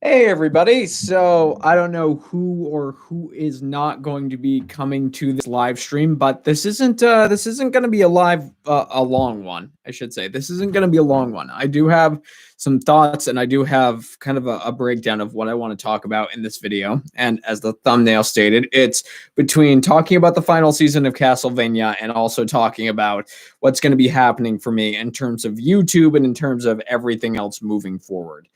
Hey everybody. So I don't know who is not going to be coming to this live stream, but this isn't going to be a long one, I should say. This isn't going to be a long one. I do have some thoughts and I do have kind of a breakdown of what I want to talk about in this video. And as the thumbnail stated, it's between talking about the final season of Castlevania and also talking about what's going to be happening for me in terms of YouTube and in terms of everything else moving forward.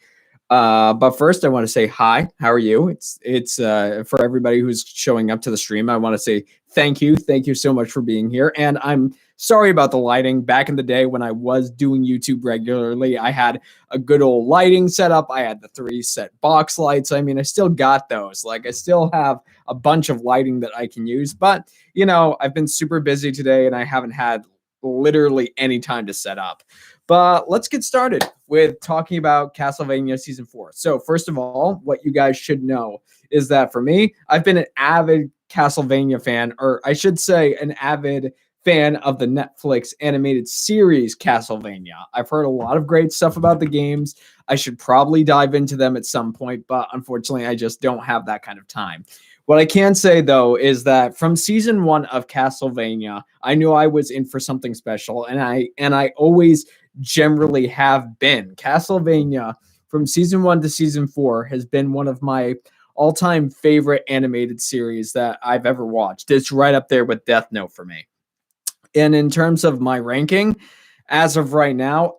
But first, I want to say hi. How are you? It's for everybody who's showing up to the stream. I want to say thank you so much for being here. And I'm sorry about the lighting. Back in the day when I was doing YouTube regularly, I had a good old lighting setup. I had the 3 set box lights. I mean, I still got those. Like, I still have a bunch of lighting that I can use. But I've been super busy today, and I haven't had literally any time to set up. But let's get started with talking about Castlevania Season 4. So first of all, what you guys should know is that for me, I've been an avid Castlevania fan, or I should say an avid fan of the Netflix animated series Castlevania. I've heard a lot of great stuff about the games. I should probably dive into them at some point, but unfortunately, I just don't have that kind of time. What I can say though is that from season 1 of Castlevania, I knew I was in for something special, and I always generally have been. Castlevania from season 1 to season 4 has been one of my all-time favorite animated series that I've ever watched. It's right up there with Death Note for me. And in terms of my ranking, as of right now,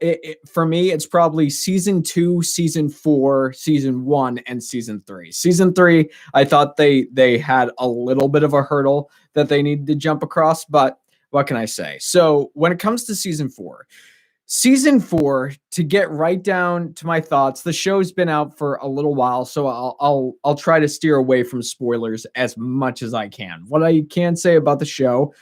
for me, it's probably season 2, season 4, season 1, and season 3. Season 3, I thought they had a little bit of a hurdle that they needed to jump across, but what can I say? So when it comes to season 4, to get right down to my thoughts, the show's been out for a little while, so I'll try to steer away from spoilers as much as I can. What I can say about the show,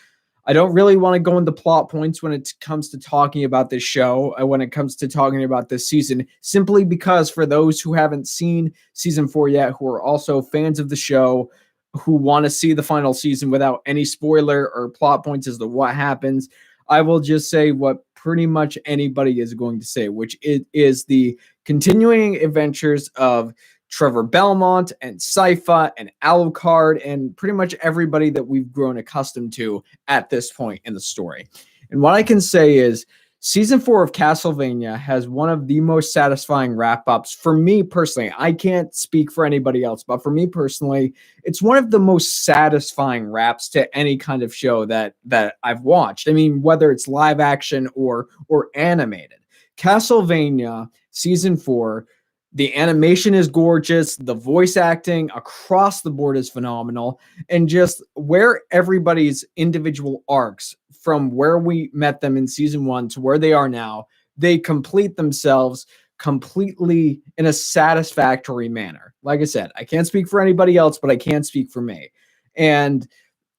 I don't really want to go into plot points when it comes to talking about this show, when it comes to talking about this season, simply because for those who haven't seen season 4 yet, who are also fans of the show, who want to see the final season without any spoiler or plot points as to what happens, I will just say what pretty much anybody is going to say, which is the continuing adventures of Trevor Belmont and Sypha and Alucard and pretty much everybody that we've grown accustomed to at this point in the story. And what I can say is season 4 of Castlevania has one of the most satisfying wrap-ups for me personally. I can't speak for anybody else, but for me personally, it's one of the most satisfying wraps to any kind of show that I've watched. I mean, whether it's live action or animated. Castlevania season 4, the animation is gorgeous. The voice acting across the board is phenomenal. And just where everybody's individual arcs from where we met them in season 1 to where they are now, they complete themselves completely in a satisfactory manner. Like I said, I can't speak for anybody else, but I can speak for me. And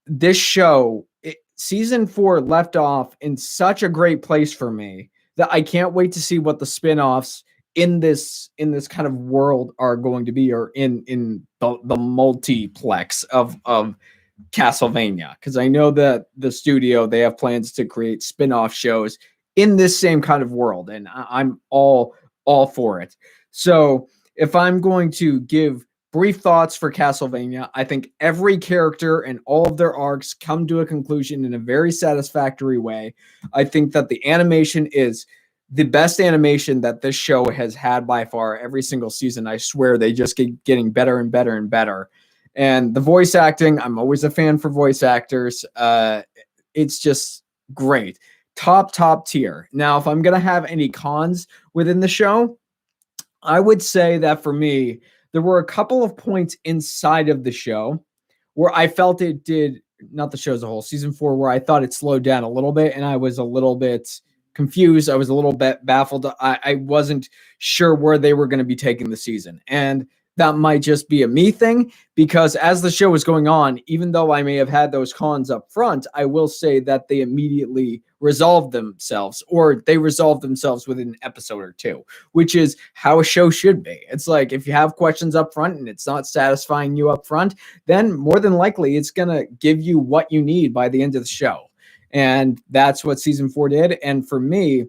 this show, season 4 left off in such a great place for me that I can't wait to see what the spin-offs in this kind of world are going to be, or in the multiplex of Castlevania, because I know that the studio, they have plans to create spin-off shows in this same kind of world, and I'm all for it. So if I'm going to give brief thoughts for Castlevania, I think every character and all of their arcs come to a conclusion in a very satisfactory way. I think that the animation is the best animation that this show has had by far. Every single season, I swear, they just keep getting better and better and better. And the voice acting, I'm always a fan for voice actors. It's just great. Top tier. Now, if I'm going to have any cons within the show, I would say that for me, there were a couple of points inside of the show where I felt it did, not the show as a whole, season 4, where I thought it slowed down a little bit, and I was a little bit confused. I was a little bit baffled. I wasn't sure where they were going to be taking the season. And that might just be a me thing, because as the show was going on, even though I may have had those cons up front, I will say that they immediately resolved themselves, or they resolved themselves within an episode or two, which is how a show should be. It's like, if you have questions up front and it's not satisfying you up front, then more than likely it's going to give you what you need by the end of the show. And that's what season 4 did. And for me,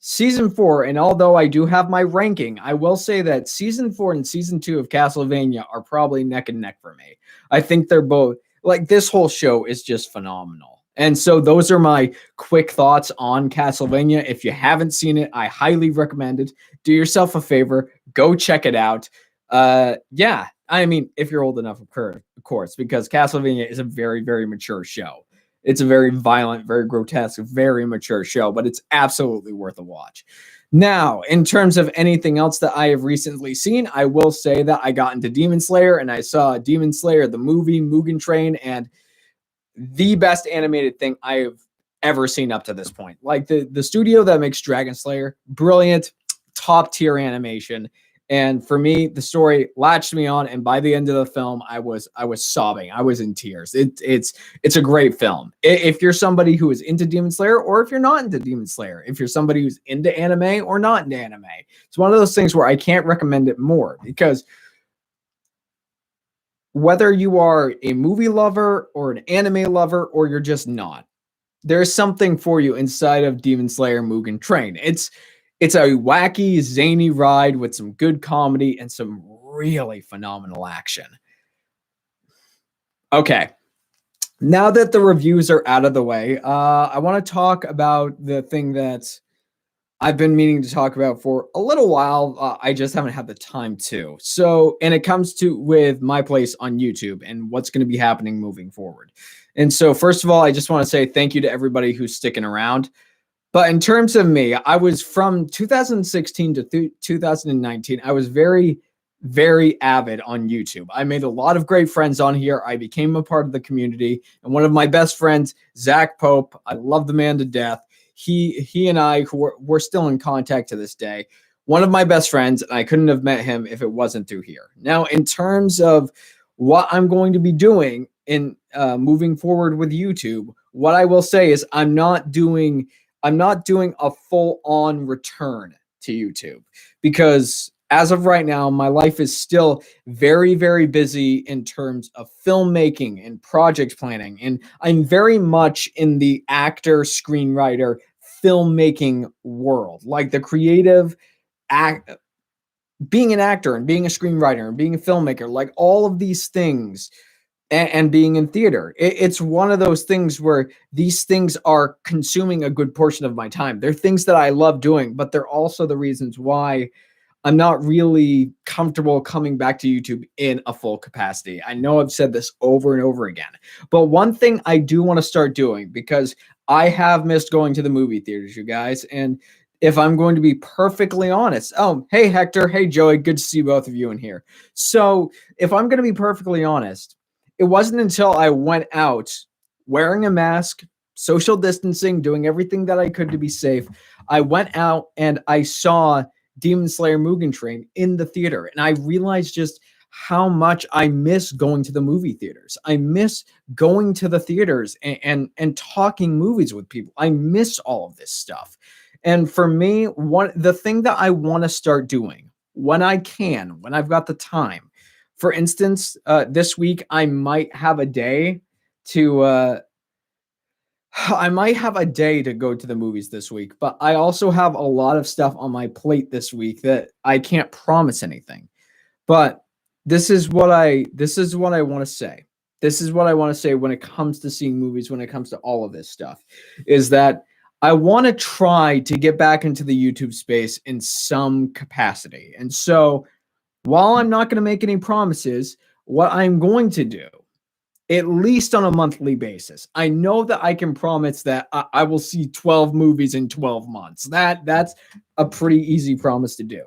Season 4, and although I do have my ranking, I will say that season 4 and season 2 of Castlevania are probably neck and neck for me. I think they're both like this whole show is just phenomenal. And so those are my quick thoughts on Castlevania. If you haven't seen it, I highly recommend it. Do yourself a favor, go check it out. Yeah, I mean, if you're old enough, of course, because Castlevania is a very, very mature show. It's a very violent, very grotesque, very mature show, but it's absolutely worth a watch. Now, in terms of anything else that I have recently seen, I will say that I got into Demon Slayer and I saw Demon Slayer, the movie, Mugen Train, and the best animated thing I've ever seen up to this point. Like the studio that makes Dragon Slayer, brilliant, top tier animation. And for me, the story latched me on, and by the end of the film, I was sobbing. I was in tears. It's a great film. If you're somebody who is into Demon Slayer, or if you're not into Demon Slayer, if you're somebody who's into anime or not into anime, it's one of those things where I can't recommend it more, because whether you are a movie lover or an anime lover, or you're just not, there's something for you inside of Demon Slayer Mugen Train. It's a wacky, zany ride with some good comedy and some really phenomenal action. Okay, now that the reviews are out of the way, I want to talk about the thing that I've been meaning to talk about for a little while. I just haven't had the time to. So, and it comes to with my place on YouTube and what's going to be happening moving forward. And so, first of all, I just want to say thank you to everybody who's sticking around. But in terms of me, I was from 2016 to 2019. I was very, very avid on YouTube. I made a lot of great friends on here. I became a part of the community. And one of my best friends, Zach Pope, I love the man to death. He and I, we're still in contact to this day. One of my best friends, and I couldn't have met him if it wasn't through here. Now, in terms of what I'm going to be doing in moving forward with YouTube, what I will say is I'm not doing a full-on return to YouTube, because as of right now, my life is still very, very busy in terms of filmmaking and project planning. And I'm very much in the actor, screenwriter, filmmaking world, like the creative act, being an actor and being a screenwriter and being a filmmaker, like all of these things, and being in theater. It's one of those things where these things are consuming a good portion of my time. They're things that I love doing, but they're also the reasons why I'm not really comfortable coming back to YouTube in a full capacity. I know I've said this over and over again, but one thing I do want to start doing, because I have missed going to the movie theaters, you guys, and if I'm going to be perfectly honest, oh, hey, Hector, hey, Joey, good to see both of you in here. So if I'm going to be perfectly honest, it wasn't until I went out wearing a mask, social distancing, doing everything that I could to be safe, I went out and I saw Demon Slayer Mugen Train in the theater. And I realized just how much I miss going to the movie theaters. I miss going to the theaters and talking movies with people. I miss all of this stuff. And for me, the thing that I want to start doing when I can, when I've got the time, for instance, this week I might have a day to go to the movies this week, but I also have a lot of stuff on my plate this week that I can't promise anything. But this is what I want to say. This is what I want to say when it comes to seeing movies, when it comes to all of this stuff, is that I want to try to get back into the YouTube space in some capacity. And so while I'm not going to make any promises, what I'm going to do, at least on a monthly basis, I know that I can promise that I will see 12 movies in 12 months. That's a pretty easy promise to do.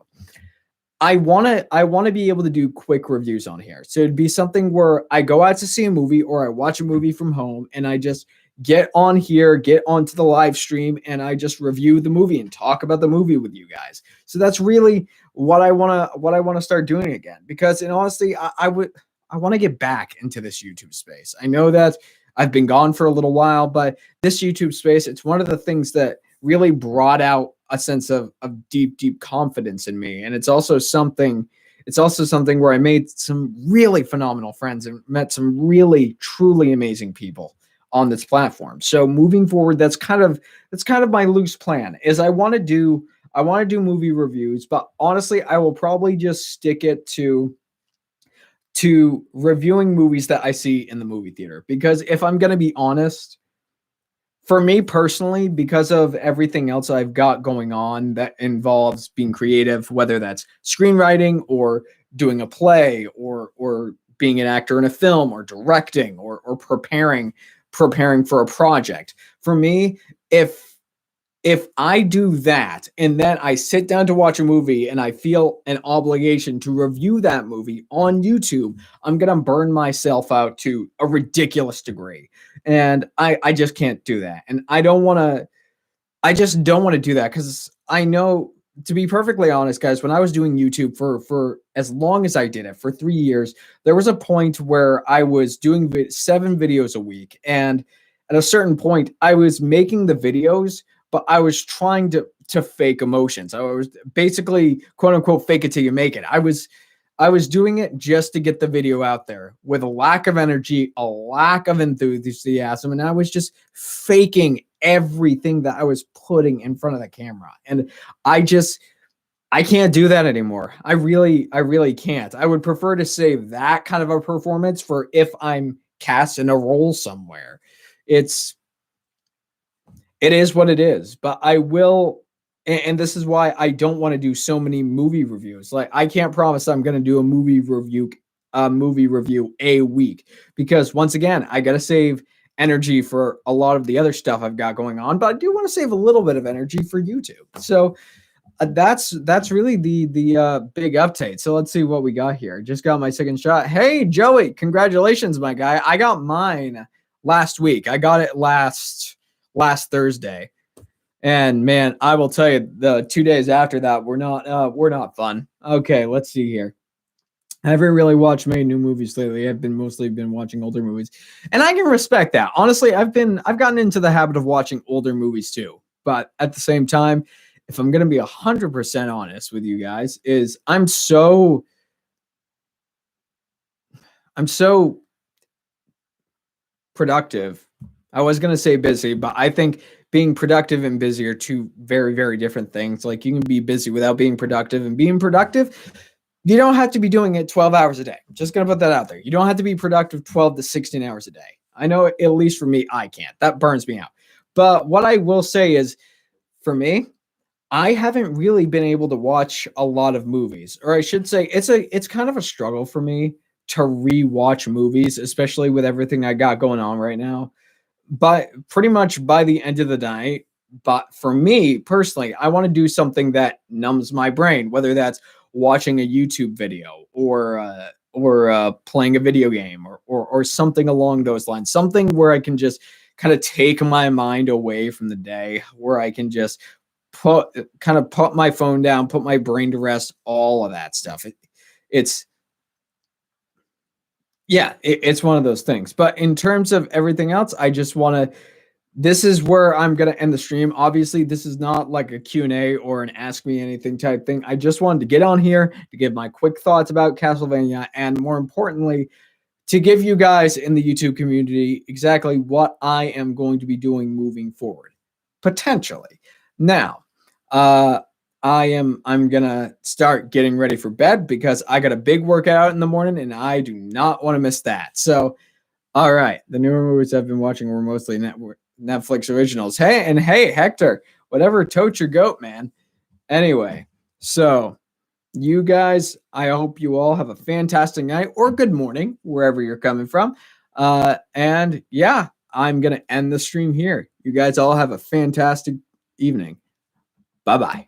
I want to be able to do quick reviews on here. So it'd be something where I go out to see a movie or I watch a movie from home and I just get on here, get onto the live stream, and I just review the movie and talk about the movie with you guys. So that's really what I want to start doing again, because and honestly, I want to get back into this YouTube space. I know that I've been gone for a little while, but this YouTube space, it's one of the things that really brought out a sense of deep, deep confidence in me. And it's also something where I made some really phenomenal friends and met some really, truly amazing people on this platform. So moving forward, that's kind of my loose plan. Is I want to do movie reviews, but honestly, I will probably just stick it to reviewing movies that I see in the movie theater. Because if I'm going to be honest, for me personally, because of everything else I've got going on that involves being creative, whether that's screenwriting or doing a play or being an actor in a film or directing or preparing for a project. For me, if I do that and then I sit down to watch a movie and I feel an obligation to review that movie on YouTube, I'm going to burn myself out to a ridiculous degree. And I just can't do that. And I just don't want to do that because I know, to be perfectly honest, guys, when I was doing YouTube for as long as I did it, for 3 years, there was a point where I was doing 7 videos a week. And at a certain point, I was making the videos, but I was trying to fake emotions. I was basically, quote unquote, fake it till you make it. I was doing it just to get the video out there with a lack of energy, a lack of enthusiasm, and I was just faking everything that I was putting in front of the camera. And I can't do that anymore. I really can't. I would prefer to save that kind of a performance for if I'm cast in a role somewhere. It is what it is, but I will, and this is why I don't want to do so many movie reviews. Like, I can't promise I'm going to do a movie review a week, because once again, I got to save energy for a lot of the other stuff I've got going on, but I do want to save a little bit of energy for YouTube. So that's really the big update. So let's see what we got here. Just got my second shot. Hey, Joey, congratulations, my guy. I got mine last week. I got it last Thursday. And man, I will tell you, the 2 days after that were not fun. Okay, let's see here. I haven't really watched many new movies lately. I've mostly been watching older movies. And I can respect that. Honestly, I've gotten into the habit of watching older movies too. But at the same time, if I'm going to be 100% honest with you guys, is I'm so productive. I was going to say busy, but I think being productive and busy are two very, very different things. Like, you can be busy without being productive, and being productive, you don't have to be doing it 12 hours a day. I'm just going to put that out there. You don't have to be productive 12 to 16 hours a day. I know, at least for me, I can't. That burns me out. But what I will say is, for me, I haven't really been able to watch a lot of movies, or I should say it's kind of a struggle for me to rewatch movies, especially with everything I got going on right now. But pretty much by the end of the night, but for me personally, I want to do something that numbs my brain, whether that's watching a YouTube video or playing a video game or something along those lines, something where I can just kind of take my mind away from the day, where I can just put my phone down, put my brain to rest, all of that stuff. It's one of those things. But in terms of everything else, I just want to, this is where I'm going to end the stream. Obviously, this is not like a Q&A or an ask me anything type thing. I just wanted to get on here to give my quick thoughts about Castlevania, and more importantly, to give you guys in the YouTube community exactly what I am going to be doing moving forward, potentially. Now, I'm gonna start getting ready for bed because I got a big workout in the morning and I do not want to miss that. So, all right, the newer movies I've been watching were mostly Netflix originals. Hey, Hector, whatever, totes your goat, man. Anyway, so you guys, I hope you all have a fantastic night or good morning, wherever you're coming from. And yeah, I'm gonna end the stream here. You guys all have a fantastic evening. Bye-bye.